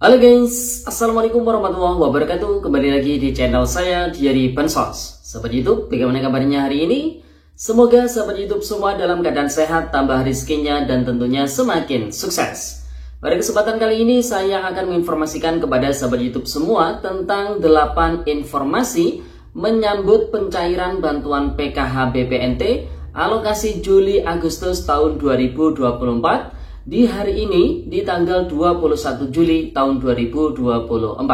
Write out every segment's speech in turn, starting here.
Halo guys, Assalamualaikum warahmatullahi wabarakatuh. Kembali lagi di channel saya Diary Bansos. Sahabat YouTube, bagaimana kabarnya hari ini? Semoga sahabat YouTube semua dalam keadaan sehat, tambah rezekinya, dan tentunya semakin sukses. Pada kesempatan kali ini saya akan menginformasikan kepada sahabat YouTube semua tentang 8 informasi menyambut pencairan bantuan PKH BPNT alokasi Juli Agustus tahun 2024 di hari ini di tanggal 21 Juli tahun 2024.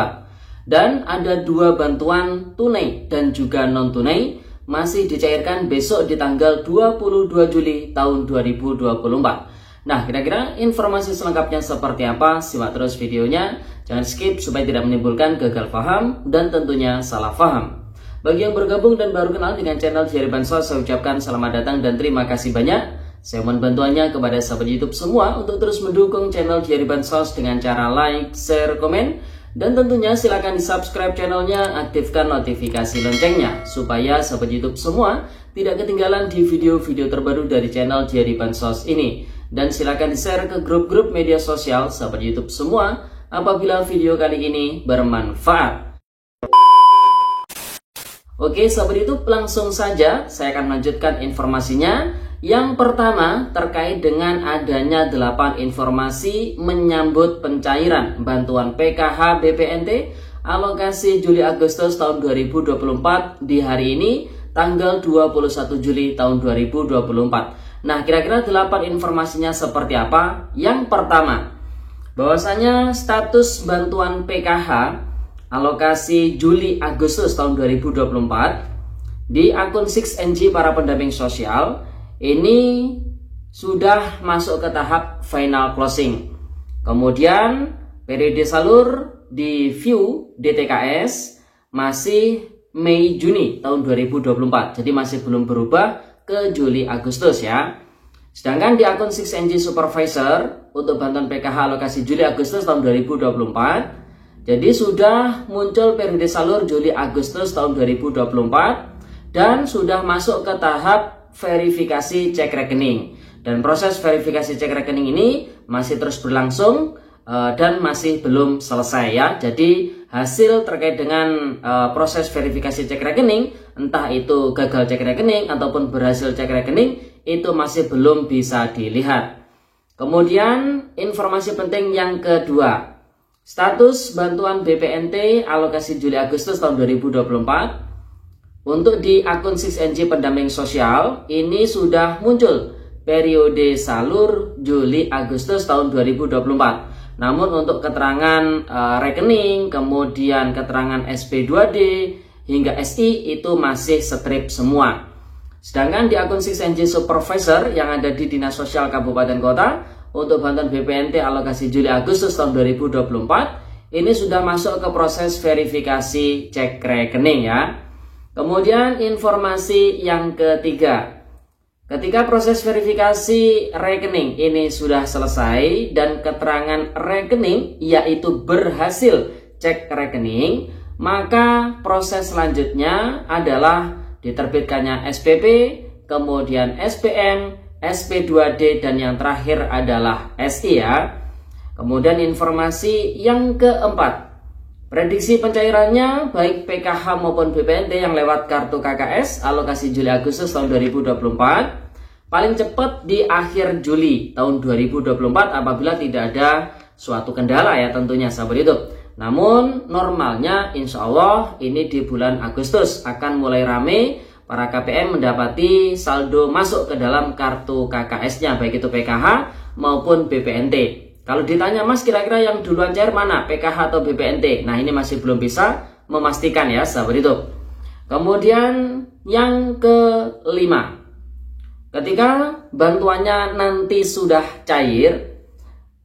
Dan ada 2 bantuan tunai dan juga non tunai masih dicairkan besok di tanggal 22 Juli tahun 2024. Nah, kira-kira informasi selengkapnya seperti apa? Simak terus videonya, jangan skip supaya tidak menimbulkan gagal paham dan tentunya salah paham. Bagi yang bergabung dan baru kenal dengan channel Diary Bansos, saya ucapkan selamat datang dan terima kasih banyak. Saya mohon bantuannya kepada sahabat YouTube semua untuk terus mendukung channel Diary Bansos dengan cara like, share, komen, dan tentunya silakan di subscribe channelnya, aktifkan notifikasi loncengnya supaya sahabat YouTube semua tidak ketinggalan di video-video terbaru dari channel Diary Bansos ini. Dan silakan di share ke grup-grup media sosial sahabat YouTube semua apabila video kali ini bermanfaat. Oke sahabat YouTube, langsung saja saya akan melanjutkan informasinya. Yang pertama terkait dengan adanya 8 informasi menyambut pencairan bantuan PKH BPNT alokasi Juli Agustus tahun 2024 di hari ini tanggal 21 Juli tahun 2024. Nah, kira-kira 8 informasinya seperti apa? Yang pertama, bahwasanya status bantuan PKH alokasi Juli Agustus tahun 2024 di akun 6NG para pendamping sosial ini sudah masuk ke tahap final closing. Kemudian periode salur di view DTKS masih Mei Juni tahun 2024. Jadi masih belum berubah ke Juli Agustus ya. Sedangkan di akun 6NG Supervisor untuk bantuan PKH alokasi Juli Agustus tahun 2024, jadi sudah muncul periode salur Juli Agustus tahun 2024 dan sudah masuk ke tahap verifikasi cek rekening. Dan proses verifikasi cek rekening ini masih terus berlangsung dan masih belum selesai ya. Jadi hasil terkait dengan proses verifikasi cek rekening, entah itu gagal cek rekening ataupun berhasil cek rekening, itu masih belum bisa dilihat. Kemudian informasi penting yang kedua, status bantuan BPNT alokasi Juli Agustus tahun 2024 untuk di akun 6NG pendamping sosial ini sudah muncul periode salur Juli Agustus tahun 2024. Namun untuk keterangan rekening, kemudian keterangan SP2D hingga SI itu masih strip semua. Sedangkan di akun 6NG Supervisor yang ada di Dinas Sosial Kabupaten Kota untuk bantuan BPNT alokasi Juli Agustus tahun 2024 ini sudah masuk ke proses verifikasi cek rekening ya. Kemudian informasi yang ketiga, ketika proses verifikasi rekening ini sudah selesai dan keterangan rekening yaitu berhasil cek rekening, maka proses selanjutnya adalah diterbitkannya SPP, kemudian SPM, SP2D, dan yang terakhir adalah SI ya. Kemudian informasi yang keempat, prediksi pencairannya baik PKH maupun BPNT yang lewat kartu KKS alokasi Juli Agustus tahun 2024 paling cepat di akhir Juli tahun 2024 apabila tidak ada suatu kendala ya tentunya sahabat YouTube. Namun normalnya insya Allah ini di bulan Agustus akan mulai rame para KPM mendapati saldo masuk ke dalam kartu KKS-nya baik itu PKH maupun BPNT. Kalau ditanya mas kira-kira yang duluan cair mana, PKH atau BPNT? Nah ini masih belum bisa memastikan ya sahabat itu. Kemudian yang kelima, ketika bantuannya nanti sudah cair,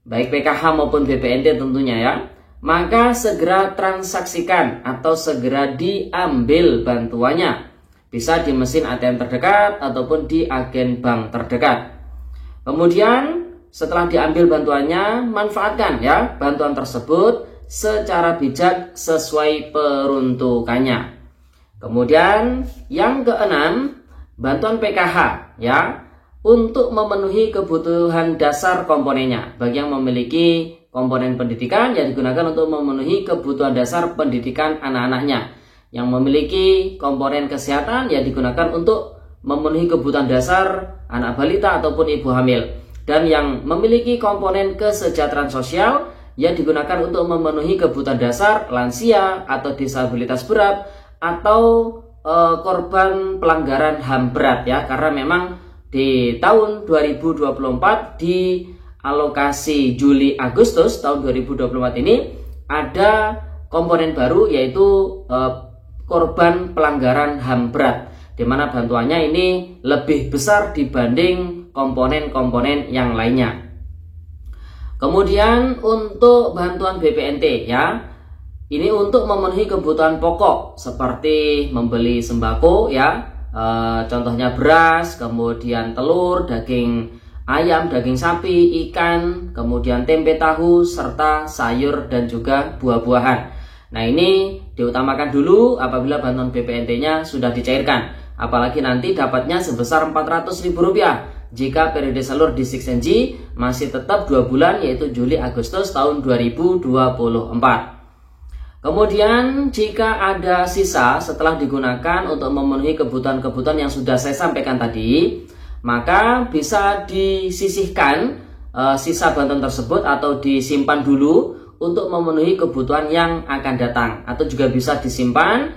baik PKH maupun BPNT tentunya ya, maka segera transaksikan atau segera diambil bantuannya. Bisa di mesin ATM terdekat ataupun di agen bank terdekat. Kemudian setelah diambil bantuannya, manfaatkan ya bantuan tersebut secara bijak sesuai peruntukannya. Kemudian yang keenam, bantuan PKH ya untuk memenuhi kebutuhan dasar komponennya bagi yang memiliki komponen pendidikan yang digunakan untuk memenuhi kebutuhan dasar pendidikan anak-anaknya. Yang memiliki komponen kesehatan yang digunakan untuk memenuhi kebutuhan dasar anak balita ataupun ibu hamil. Dan yang memiliki komponen kesejahteraan sosial yang digunakan untuk memenuhi kebutuhan dasar lansia atau disabilitas berat atau korban pelanggaran HAM berat ya, karena memang di tahun 2024 di alokasi Juli Agustus tahun 2024 ini ada komponen baru yaitu korban pelanggaran HAM berat, di mana bantuannya ini lebih besar dibanding komponen-komponen yang lainnya. Kemudian untuk bantuan BPNT ya, ini untuk memenuhi kebutuhan pokok seperti membeli sembako ya, contohnya beras, kemudian telur, daging ayam, daging sapi, ikan, kemudian tempe tahu, serta sayur dan juga buah-buahan. Nah ini diutamakan dulu apabila bantuan BPNT-nya sudah dicairkan, apalagi nanti dapatnya sebesar Rp400.000 jika periode salur di 6NG masih tetap 2 bulan yaitu Juli Agustus tahun 2024. Kemudian jika ada sisa setelah digunakan untuk memenuhi kebutuhan-kebutuhan yang sudah saya sampaikan tadi, maka bisa disisihkan sisa bantuan tersebut atau disimpan dulu untuk memenuhi kebutuhan yang akan datang, atau juga bisa disimpan,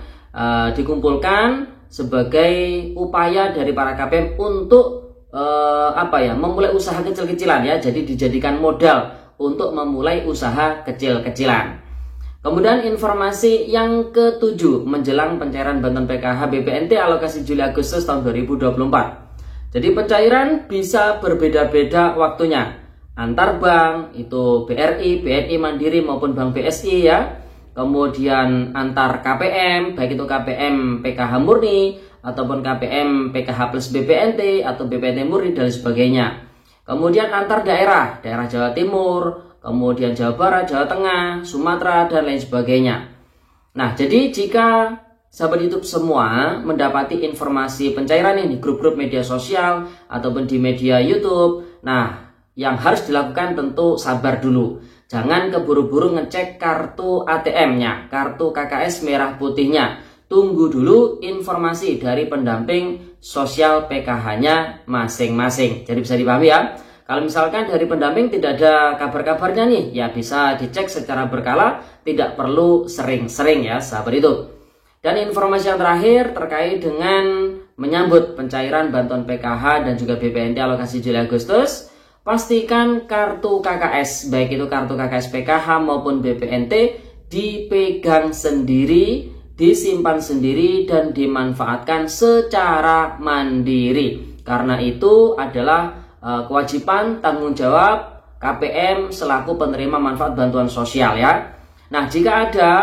dikumpulkan sebagai upaya dari para KPM untuk memulai usaha kecil-kecilan ya, jadi dijadikan modal untuk memulai usaha kecil-kecilan. Kemudian informasi yang ketujuh menjelang pencairan bantuan PKH BPNT alokasi Juli Agustus tahun 2024. Jadi pencairan bisa berbeda-beda waktunya antar bank, itu BRI, BNI Mandiri maupun Bank BSI ya. Kemudian antar KPM, baik itu KPM PKH murni ataupun KPM PKH plus BPNT atau BPNT murni dan sebagainya. Kemudian antar daerah, daerah Jawa Timur, kemudian Jawa Barat, Jawa Tengah, Sumatera dan lain sebagainya. Nah, jadi jika sahabat YouTube semua mendapati informasi pencairan ini di grup-grup media sosial ataupun di media YouTube, nah yang harus dilakukan tentu sabar dulu. Jangan keburu-buru ngecek kartu ATM-nya, kartu KKS merah putihnya. Tunggu dulu informasi dari pendamping sosial PKH-nya masing-masing. Jadi bisa dipahami ya. Kalau misalkan dari pendamping tidak ada kabar-kabarnya nih, ya bisa dicek secara berkala, tidak perlu sering-sering ya sahabat itu. Dan informasi yang terakhir terkait dengan menyambut pencairan bantuan PKH dan juga BPNT alokasi Juli Agustus, pastikan kartu KKS, baik itu kartu KKS PKH maupun BPNT, dipegang sendiri, disimpan sendiri, dan dimanfaatkan secara mandiri. Karena itu adalah kewajiban tanggung jawab KPM selaku penerima manfaat bantuan sosial ya. Nah, jika ada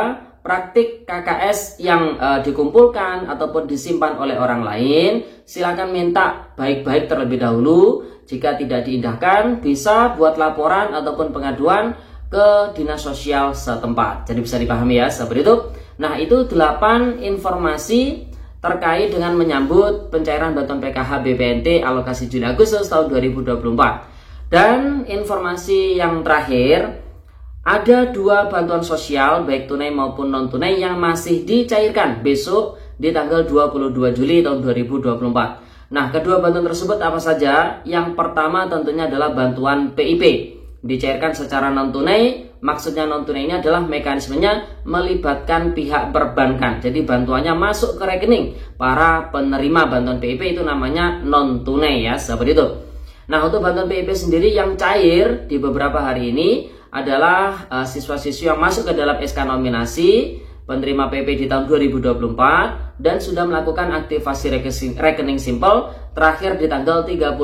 praktik KKS yang dikumpulkan ataupun disimpan oleh orang lain, silakan minta baik-baik terlebih dahulu. Jika tidak diindahkan, bisa buat laporan ataupun pengaduan ke dinas sosial setempat. Jadi bisa dipahami ya sahabat itu. Nah, itu 8 informasi terkait dengan menyambut pencairan bantuan PKH BPNT alokasi Juli Agustus tahun 2024. Dan informasi yang terakhir, ada 2 bantuan sosial baik tunai maupun non tunai yang masih dicairkan besok di tanggal 22 Juli tahun 2024. Nah, kedua bantuan tersebut apa saja? Yang pertama tentunya adalah bantuan PIP, dicairkan secara non tunai. Maksudnya non tunai ini adalah mekanismenya melibatkan pihak perbankan. Jadi bantuannya masuk ke rekening para penerima bantuan PIP, itu namanya non tunai ya sahabat itu. Nah, untuk bantuan PIP sendiri yang cair di beberapa hari ini adalah siswa-siswi yang masuk ke dalam SK nominasi penerima PP di tahun 2024 dan sudah melakukan aktivasi rekening simpel terakhir di tanggal 31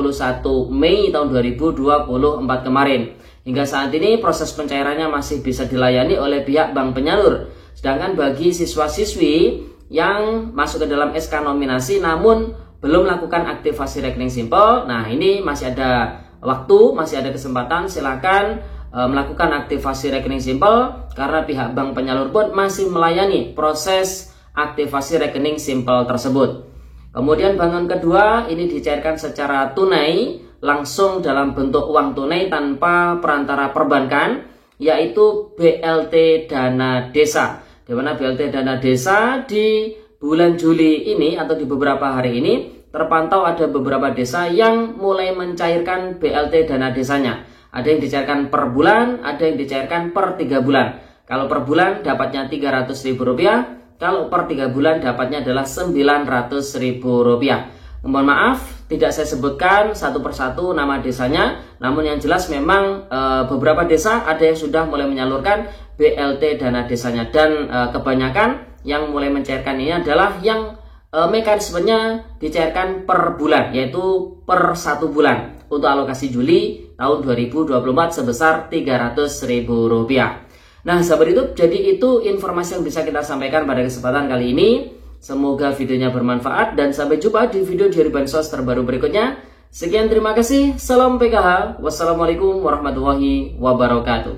Mei tahun 2024 kemarin. Hingga saat ini proses pencairannya masih bisa dilayani oleh pihak bank penyalur. Sedangkan bagi siswa-siswi yang masuk ke dalam SK nominasi namun belum melakukan aktivasi rekening simpel, nah ini masih ada waktu, masih ada kesempatan, silakan melakukan aktivasi rekening simpel karena pihak bank penyalur pun masih melayani proses aktivasi rekening simpel tersebut. Kemudian bantuan kedua ini dicairkan secara tunai langsung dalam bentuk uang tunai tanpa perantara perbankan yaitu BLT Dana Desa. Di mana BLT Dana Desa di bulan Juli ini atau di beberapa hari ini terpantau ada beberapa desa yang mulai mencairkan BLT Dana Desanya. Ada yang dicairkan per bulan, ada yang dicairkan per 3 bulan. Kalau per bulan dapatnya Rp300.000, kalau per 3 bulan dapatnya adalah Rp900.000. Mohon maaf, tidak saya sebutkan satu persatu nama desanya, namun yang jelas memang beberapa desa ada yang sudah mulai menyalurkan BLT Dana Desanya, dan kebanyakan yang mulai mencairkan ini adalah yang mekanismenya dicairkan per bulan, yaitu per 1 bulan untuk alokasi Juli tahun 2024 sebesar Rp300.000. Nah, sahabat YouTube, jadi itu informasi yang bisa kita sampaikan pada kesempatan kali ini. Semoga videonya bermanfaat dan sampai jumpa di video dari Bansos terbaru berikutnya. Sekian, terima kasih. Salam PKH. Wassalamualaikum warahmatullahi wabarakatuh.